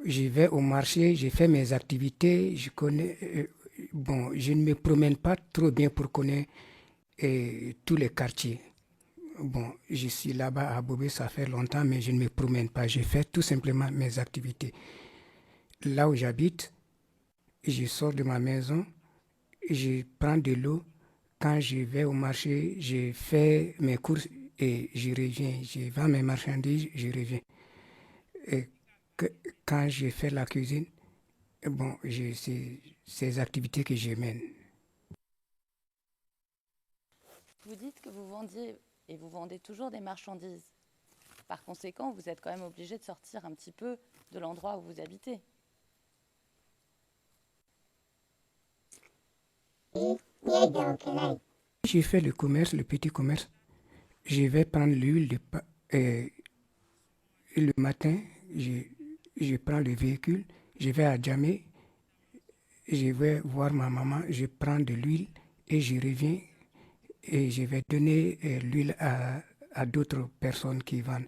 Je vais au marché, je fais mes activités, je connais, bon, je ne me promène pas trop bien pour connaître tous les quartiers. Bon, je suis là-bas à Abobo, ça fait longtemps, mais je ne me promène pas, je fais tout simplement mes activités. Là où j'habite, je sors de ma maison, je prends de l'eau. Quand je vais au marché, je fais mes courses et je reviens. Je vends mes marchandises, je reviens. Et quand je fais la cuisine, bon, c'est ces activités que je mène. Vous dites que vous vendiez et vous vendez toujours des marchandises. Par conséquent, vous êtes quand même obligé de sortir un petit peu de l'endroit où vous habitez. J'ai fait le commerce, le petit commerce. Je vais prendre l'huile le matin, je prends le véhicule, je vais à Djamé, je vais voir ma maman, je prends de l'huile et je reviens et je vais donner l'huile à d'autres personnes qui vendent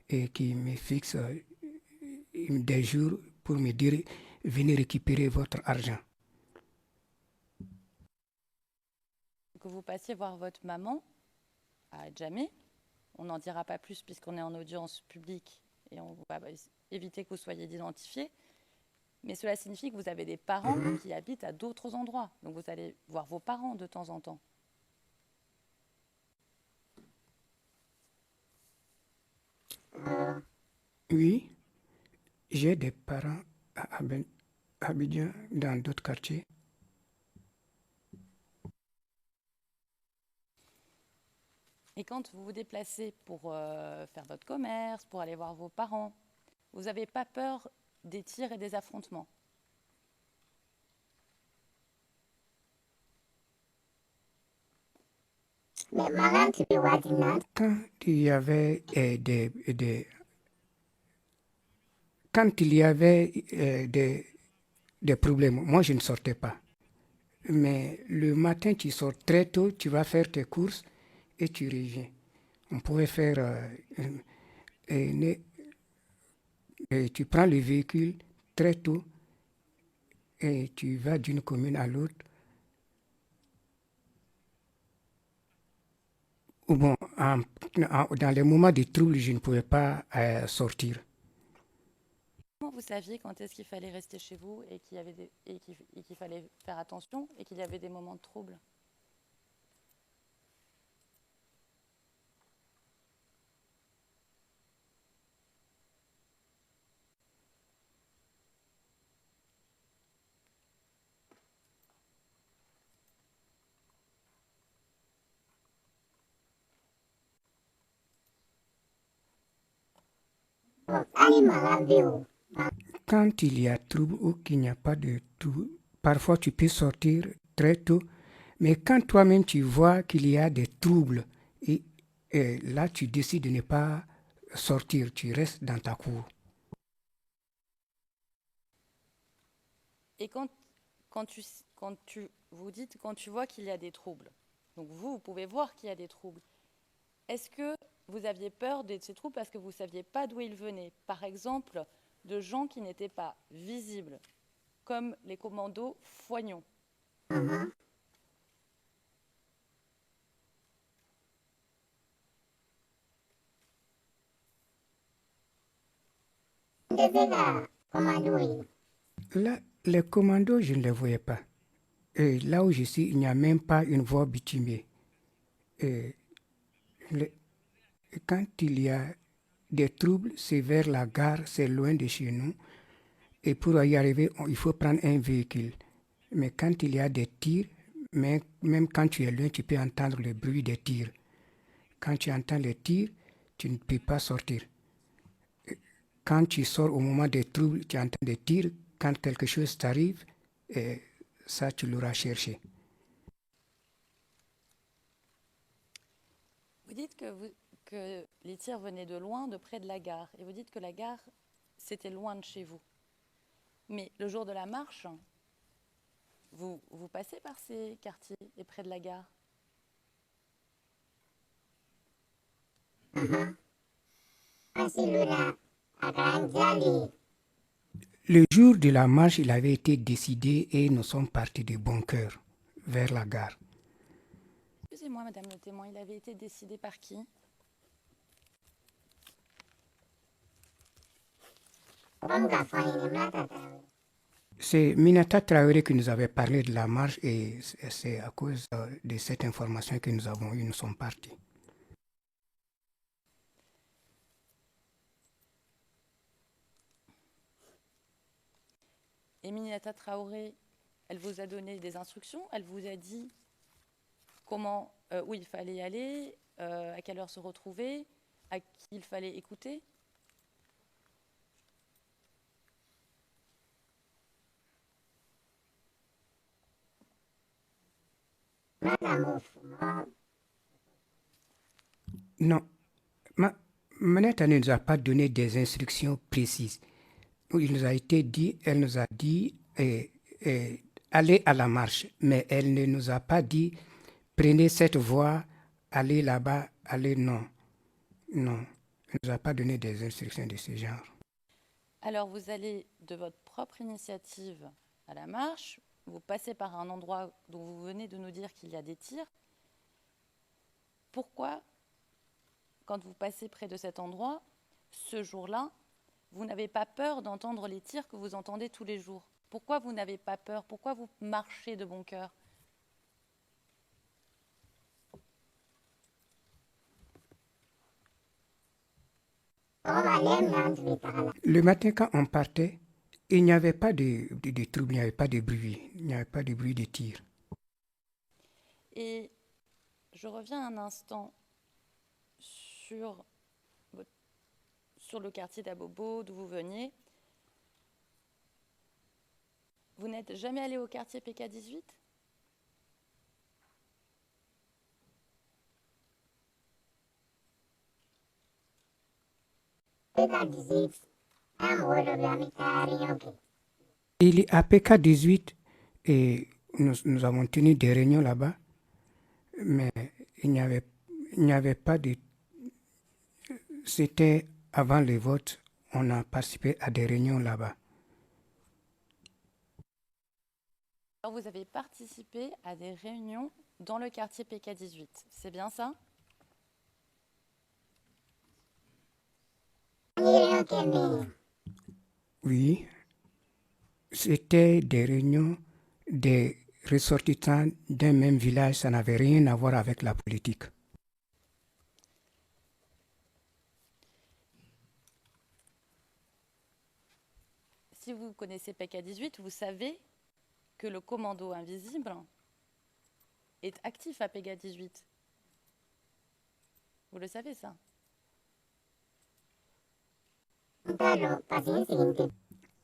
et qui me fixent des jours pour me dire venez récupérer votre argent. Que vous passiez voir votre maman à Djamé. On n'en dira pas plus puisqu'on est en audience publique et on va éviter que vous soyez identifiés. Mais cela signifie que vous avez des parents qui habitent à d'autres endroits. Donc vous allez voir vos parents de temps en temps. Oui, j'ai des parents à Abidjan, dans d'autres quartiers. Et quand vous vous déplacez pour faire votre commerce, pour aller voir vos parents, vous n'avez pas peur des tirs et des affrontements? Quand il y avait quand il y avait des problèmes, moi je ne sortais pas. Mais le matin, tu sors très tôt, tu vas faire tes courses et tu reviens. On pouvait faire... et tu prends le véhicule très tôt et tu vas d'une commune à l'autre. Ou bon, dans les moments de trouble, je ne pouvais pas sortir. Comment vous saviez quand est-ce qu'il fallait rester chez vous et qu'il fallait faire attention et qu'il y avait des moments de trouble? Quand il y a trouble ou qu'il n'y a pas de trouble, parfois tu peux sortir très tôt, mais quand toi-même tu vois qu'il y a des troubles, et là tu décides de ne pas sortir, tu restes dans ta cour. Et quand tu vois qu'il y a des troubles, donc vous pouvez voir qu'il y a des troubles, est-ce que vous aviez peur de ces troubles parce que vous ne saviez pas d'où ils venaient? Par exemple, de gens qui n'étaient pas visibles, comme les commandos Foignon. Là, les commandos, je ne les voyais pas. Et là où je suis, il n'y a même pas une voie bitumée. Et Le- Quand il y a des troubles, c'est vers la gare, c'est loin de chez nous. Et pour y arriver, il faut prendre un véhicule. Mais quand il y a des tirs, même quand tu es loin, tu peux entendre le bruit des tirs. Quand tu entends les tirs, tu ne peux pas sortir. Quand tu sors au moment des troubles, tu entends des tirs. Quand quelque chose t'arrive, ça, tu l'auras cherché. Vous dites que les tirs venaient de loin, de près de la gare. Et vous dites que la gare, c'était loin de chez vous. Mais le jour de la marche, vous passez par ces quartiers et près de la gare. Le jour de la marche, il avait été décidé et nous sommes partis de bon cœur vers la gare. Excusez-moi, Madame le témoin, il avait été décidé par qui? C'est Minata Traoré qui nous avait parlé de la marche et c'est à cause de cette information que nous avons eue, nous sommes partis. Et Minata Traoré, elle vous a donné des instructions? Elle vous a dit comment, où il fallait y aller, à quelle heure se retrouver, à qui il fallait écouter? Non, Manette ne nous a pas donné des instructions précises. Il nous a été dit, elle nous a dit allez à la marche, mais elle ne nous a pas dit prenez cette voie, allez là-bas, allez non. Non, elle ne nous a pas donné des instructions de ce genre. Alors vous allez de votre propre initiative à la marche, vous passez par un endroit dont vous venez de nous dire qu'il y a des tirs. Pourquoi, quand vous passez près de cet endroit, ce jour-là, vous n'avez pas peur d'entendre les tirs que vous entendez tous les jours? Pourquoi vous n'avez pas peur? Pourquoi vous marchez de bon cœur? Le matin, quand on partait, il n'y avait pas de trouble, il n'y avait pas de bruit, il n'y avait pas de bruit de tir. Et je reviens un instant sur le quartier d'Abobo, d'où vous veniez. Vous n'êtes jamais allé au quartier PK18? Il est à PK18 et nous avons tenu des réunions là-bas, mais il n'y avait pas de... C'était avant le vote, on a participé à des réunions là-bas. Alors vous avez participé à des réunions dans le quartier PK18, c'est bien ça? Oui, c'était des réunions des ressortissants d'un même village, ça n'avait rien à voir avec la politique. Si vous connaissez PK18, vous savez que le commando invisible est actif à PK18. Vous le savez, ça?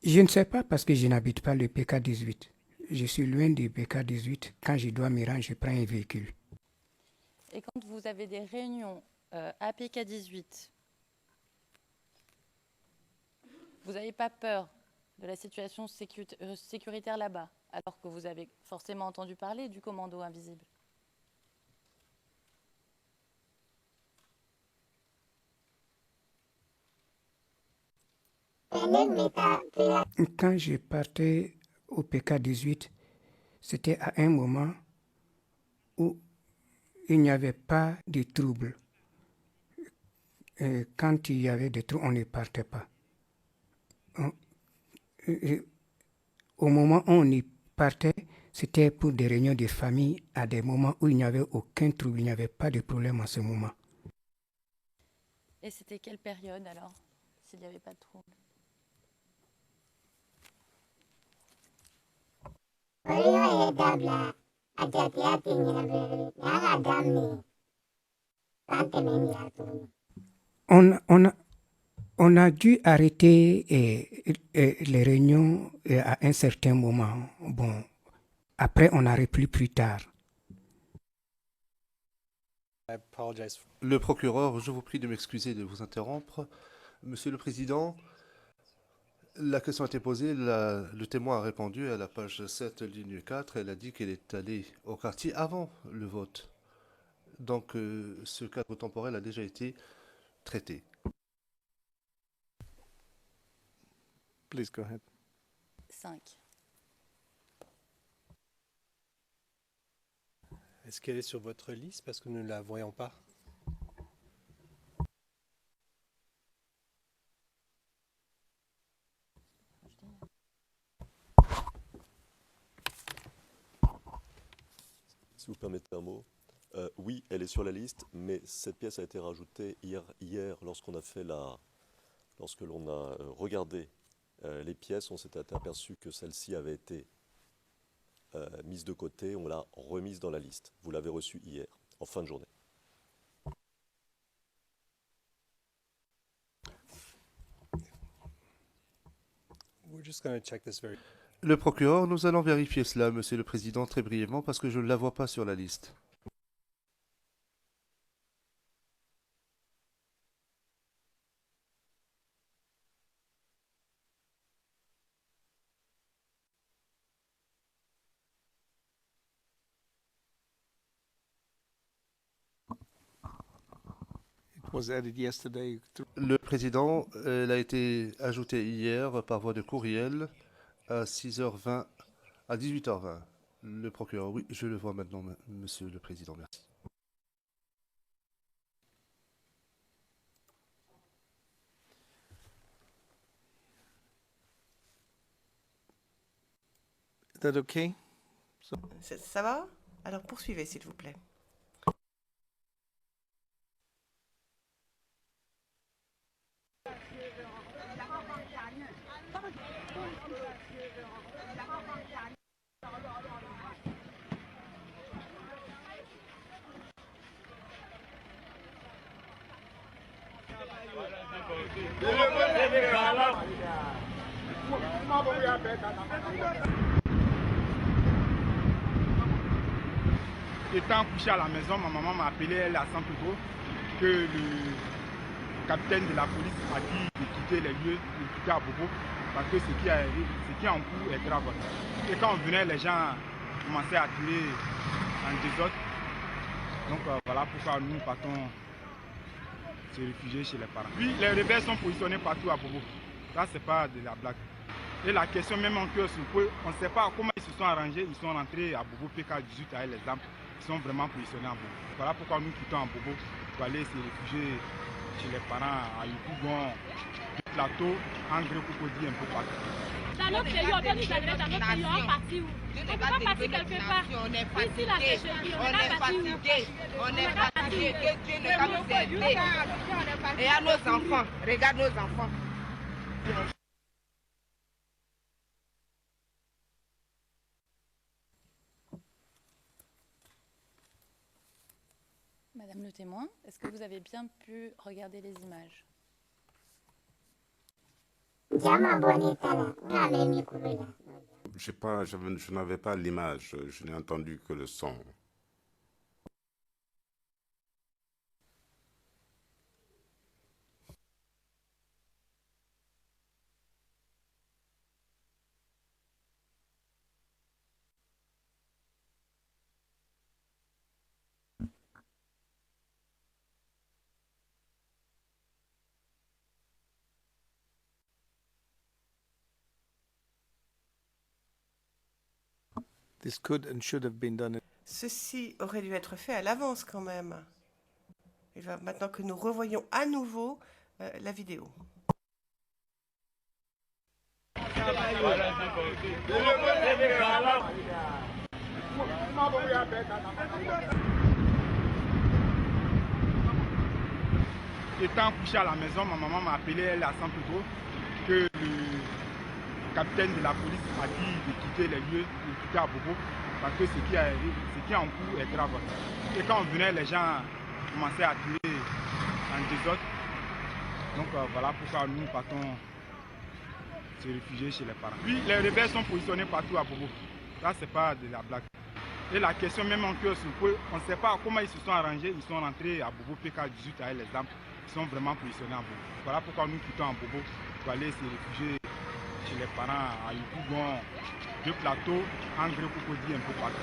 Je ne sais pas parce que je n'habite pas le PK18. Je suis loin du PK18. Quand je dois me rendre, je prends un véhicule. Et quand vous avez des réunions à PK18, vous n'avez pas peur de la situation sécuritaire là-bas, alors que vous avez forcément entendu parler du commando invisible? Quand je partais au PK18, c'était à un moment où il n'y avait pas de trouble. Quand il y avait des troubles, on ne partait pas. Au moment où on y partait, c'était pour des réunions de famille à des moments où il n'y avait aucun trouble, il n'y avait pas de problème en ce moment. Et c'était quelle période alors, s'il n'y avait pas de trouble? On a dû arrêter les réunions à un certain moment. Bon, après, on a repris plus tard. Le procureur, je vous prie de m'excuser de vous interrompre. Monsieur le Président, la question a été posée, le témoin a répondu à la page 7, ligne 4. Elle a dit qu'elle est allée au quartier avant le vote. Donc, ce cadre temporel a déjà été traité. Please go ahead. 5. Est-ce qu'elle est sur votre liste parce que nous ne la voyons pas? Si vous permettez un mot. Oui, elle est sur la liste, mais cette pièce a été rajoutée hier lorsque l'on a regardé les pièces, on s'était aperçu que celle-ci avait été mise de côté, on l'a remise dans la liste. Vous l'avez reçue hier, en fin de journée. Le procureur, nous allons vérifier cela, Monsieur le Président, très brièvement, parce que je ne la vois pas sur la liste. Le Président, elle a été ajoutée hier par voie de courriel à 6h20, à 18h20. Le procureur, oui, je le vois maintenant, Monsieur le Président, merci. Is that okay? Ça va? Alors poursuivez, s'il vous plaît. Étant couché à la maison, ma maman m'a appelé, elle à Saint-Pedro, que le capitaine de la police a dit de quitter les lieux, de quitter Abobo, parce que ce qui est en cours est grave. Et quand on venait, les gens commençaient à tirer en désordre. Donc voilà pourquoi nous partons se réfugier chez les parents. Puis les rebelles sont positionnés partout à Bobo. Ça, c'est pas de la blague. Et la question même en cœur, on ne sait pas comment ils se sont arrangés. Ils sont rentrés à Bobo PK18 avec les armes. Ils sont vraiment positionnés à Bobo. Voilà pourquoi nous quittons à Bobo pour aller se réfugier chez les parents à Yukougon, Plateau, Angré, Cocody, un peu partout. Dans notre pays, on donne des adresses dans notre pays, on est parti où? On ne peut pas partir quelque part. Ici, la sécherie, on est fatigué. On est fatigué. Que Dieu ne va nous aider. Et à nos enfants, regarde nos enfants. Madame le témoin, est-ce que vous avez bien pu regarder les images? Je n'avais pas l'image, je n'ai entendu que le son. This could and should have been done. Ceci aurait dû être fait à l'avance quand même. Il va maintenant que nous revoyons à nouveau la vidéo. étant couché à la maison, ma maman m'a appelé, elle à San Pedro, que le capitaine de la police a dit de quitter les lieux, de quitter Abobo, parce que ce qui est en cours est grave. Et quand on venait, les gens commençaient à tirer en désordre. Donc voilà pourquoi nous partons se réfugier chez les parents. Puis les rebelles sont positionnés partout à Bobo. Ça, c'est pas de la blague. Et la question même en cœur, on ne sait pas comment ils se sont arrangés. Ils sont rentrés à Bobo PK18 avec les armes. Ils sont vraiment positionnés à Bobo. Voilà pourquoi nous quittons à Bobo pour aller se réfugier chez les parents à Yukougon, deux plateaux, Engrais Cocody, un peu partout.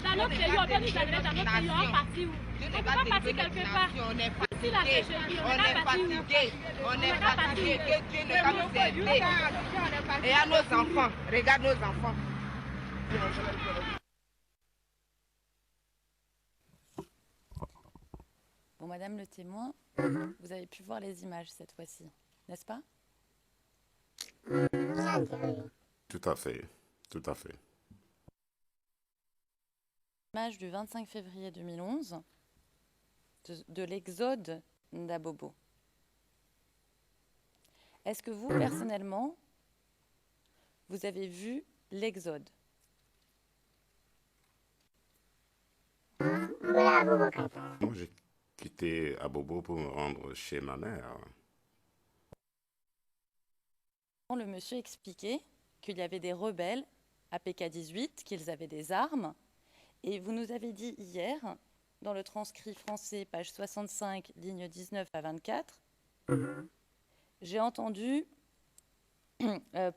Dans notre pays, on peut nous amener dans notre pays, on partit où? On ne peut pas partir quelque part. Si la sécheresse, on est fatigué. On est fatigué. Que Dieu ne va nous aider. Et à nos enfants, regarde nos enfants. Bon, Madame le témoin, vous avez pu voir les images cette fois-ci, n'est-ce pas? Tout à fait, tout à fait. Image du 25 février 2011 de l'exode d'Abobo. Est-ce que vous, personnellement, vous avez vu l'exode? Moi, j'ai quitté Abobo pour me rendre chez ma mère. Le monsieur expliquait qu'il y avait des rebelles à PK18, qu'ils avaient des armes. Et vous nous avez dit hier, dans le transcrit français, page 65, lignes 19 à 24, j'ai entendu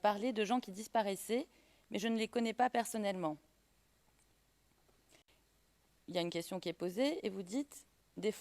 parler de gens qui disparaissaient, mais je ne les connais pas personnellement. Il y a une question qui est posée et vous dites, des